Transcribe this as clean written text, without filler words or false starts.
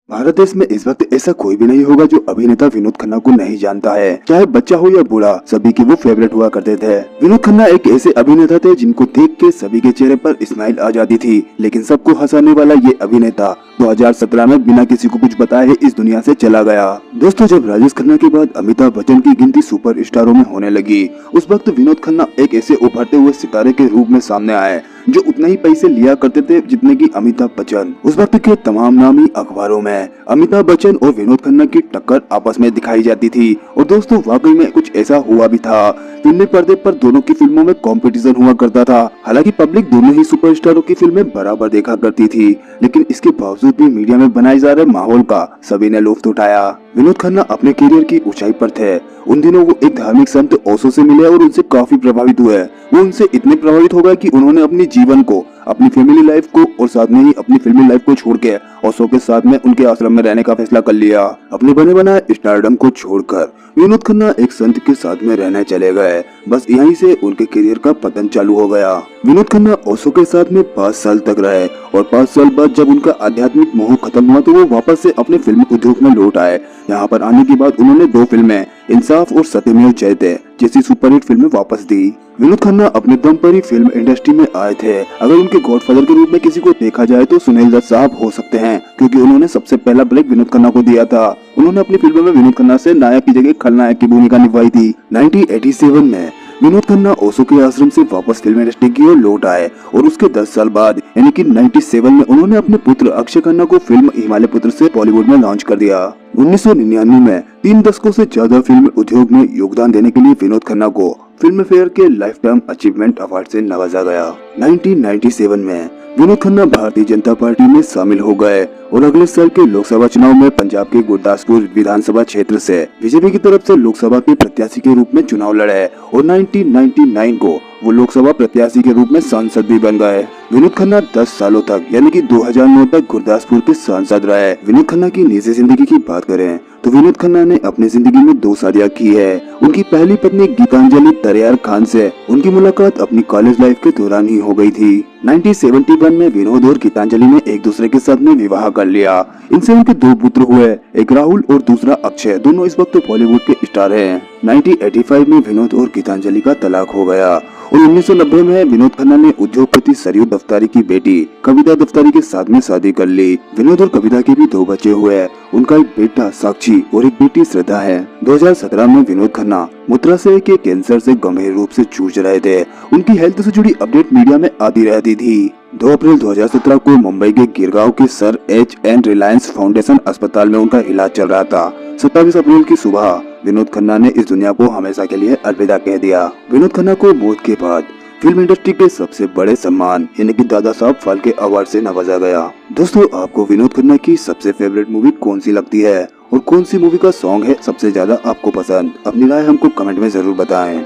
भारत देश में इस वक्त ऐसा कोई भी नहीं होगा जो अभिनेता विनोद खन्ना को नहीं जानता है। चाहे बच्चा हो या बूढ़ा, सभी के वो फेवरेट हुआ करते थे। विनोद खन्ना एक ऐसे अभिनेता थे जिनको देख के सभी के चेहरे पर स्माइल आ जाती थी। लेकिन सबको हंसाने वाला ये अभिनेता 2017 में बिना किसी को कुछ बताए इस दुनिया से चला गया। दोस्तों, जब राजेश खन्ना के बाद अमिताभ बच्चन की गिनती सुपर स्टारों में होने लगी, उस वक्त विनोद खन्ना एक ऐसे उभरते हुए सितारे के रूप में सामने आए जो उतना ही पैसे लिया करते थे जितने की अमिताभ बच्चन। उस वक्त के तमाम नामी अखबारों में अमिताभ बच्चन और विनोद खन्ना की टक्कर आपस में दिखाई जाती थी। और दोस्तों, वाकई में कुछ ऐसा हुआ भी था। फिल्मी पर्दे पर दोनों की फिल्मों में कंपटीशन हुआ करता था। हालांकि पब्लिक दोनों ही सुपरस्टारों की फिल्में बराबर देखा करती थी, लेकिन इसके बावजूद भी मीडिया में बनाए जा रहे माहौल का सभी ने लुत्फ उठाया। विनोद खन्ना अपने करियर की ऊंचाई पर थे। उन दिनों वो एक धार्मिक संत ओशो से मिले और उनसे काफी प्रभावित हुए। वो उनसे इतने प्रभावित हो गए कि उन्होंने अपनी जीवन को, अपनी फैमिली लाइफ को और साथ में ही अपनी फिल्मी लाइफ को छोड़ के ओशो के साथ में उनके आश्रम में रहने का फैसला कर लिया। अपने बने बनाए स्टारडम को छोड़कर विनोद खन्ना एक संत के साथ में रहने चले गए। बस यहीं से उनके करियर का पतन चालू हो गया। विनोद खन्ना ओशो के साथ में 5 साल तक रहे और 5 साल बाद जब उनका आध्यात्मिक मोह खत्म हुआ तो वो वापस से अपने फिल्म उद्योग में लौट आए। यहाँ पर आने के बाद उन्होंने 2 फिल्में इंसाफ और सत्यमेव जयते जैसी सुपरहिट फिल्में वापस दी। विनोद खन्ना अपने दम पर ही फिल्म इंडस्ट्री में आए थे। अगर उनके गॉडफादर के रूप में किसी को देखा जाए तो सुनील दत्त साहब हो सकते हैं, क्योंकि उन्होंने सबसे पहला ब्रेक विनोद खन्ना को दिया था। उन्होंने अपनी फिल्मों में विनोद खन्ना से नायक की जगह खलनायक की भूमिका निभाई थी। 1987 में विनोद खन्ना ओशो के आश्रम से वापस फिल्म इंडस्ट्री की ओर लौट आए और उसके 10 साल बाद यानी कि 97 में उन्होंने अपने पुत्र अक्षय खन्ना को फिल्म हिमालय पुत्र से बॉलीवुड में लॉन्च कर दिया। 1999 में 3 दशकों से ज्यादा फिल्म उद्योग में योगदान देने के लिए विनोद खन्ना को फिल्म फेयर के लाइफ टाइम अचीवमेंट अवार्ड से नवाजा गया। 1997 में विनोद खन्ना भारतीय जनता पार्टी में शामिल हो गए और अगले साल के लोकसभा चुनाव में पंजाब के गुरदासपुर विधानसभा क्षेत्र से बीजेपी की तरफ से लोकसभा के प्रत्याशी के रूप में चुनाव लड़े और 1999 को वो लोकसभा प्रत्याशी के रूप में सांसद भी बन गए। विनोद खन्ना 10 सालों तक यानी कि 2009 तक गुरदासपुर के सांसद रहे। विनोद खन्ना की निजी जिंदगी की बात करें तो विनोद खन्ना ने अपनी जिंदगी में 2 शादियां की है। उनकी पहली पत्नी गीतांजलि तरियार खान से उनकी मुलाकात अपनी कॉलेज लाइफ के दौरान ही हो गई थी। 1971 में विनोद और गीतांजलि ने एक दूसरे के साथ में विवाह कर लिया। इनसे उनके 2 पुत्र हुए, एक राहुल और दूसरा अक्षय। दोनों इस वक्त बॉलीवुड के स्टार हैं। 1985 में विनोद और गीतांजलि का तलाक हो गया और 1990 में विनोद खन्ना ने उद्योगपति सरयू दफ्तारी की बेटी कविता दफ्तारी के साथ में शादी कर ली। विनोद और कविता के भी 2 बच्चे हुए। उनका एक बेटा साक्षी और एक बेटी श्रद्धा है। 2017 में विनोद खन्ना मूत्राशय के कैंसर से गंभीर रूप से जूझ रहे थे। उनकी हेल्थ से जुड़ी अपडेट मीडिया में आती रहती थी। 2 अप्रैल 2017 को मुंबई के गिरगांव के सर एच.एन. रिलायंस फाउंडेशन अस्पताल में उनका इलाज चल रहा था। 27 अप्रैल की सुबह विनोद खन्ना ने इस दुनिया को हमेशा के लिए अलविदा कह दिया। विनोद खन्ना को मौत के बाद फिल्म इंडस्ट्री के सबसे बड़े सम्मान यानी कि दादा साहब फाल्के अवार्ड से नवाजा गया। दोस्तों, आपको विनोद खन्ना की सबसे फेवरेट मूवी कौन सी लगती है और कौन सी मूवी का सॉन्ग है सबसे ज्यादा आपको पसंद? अपनी राय हमको कमेंट में जरूर बताएं।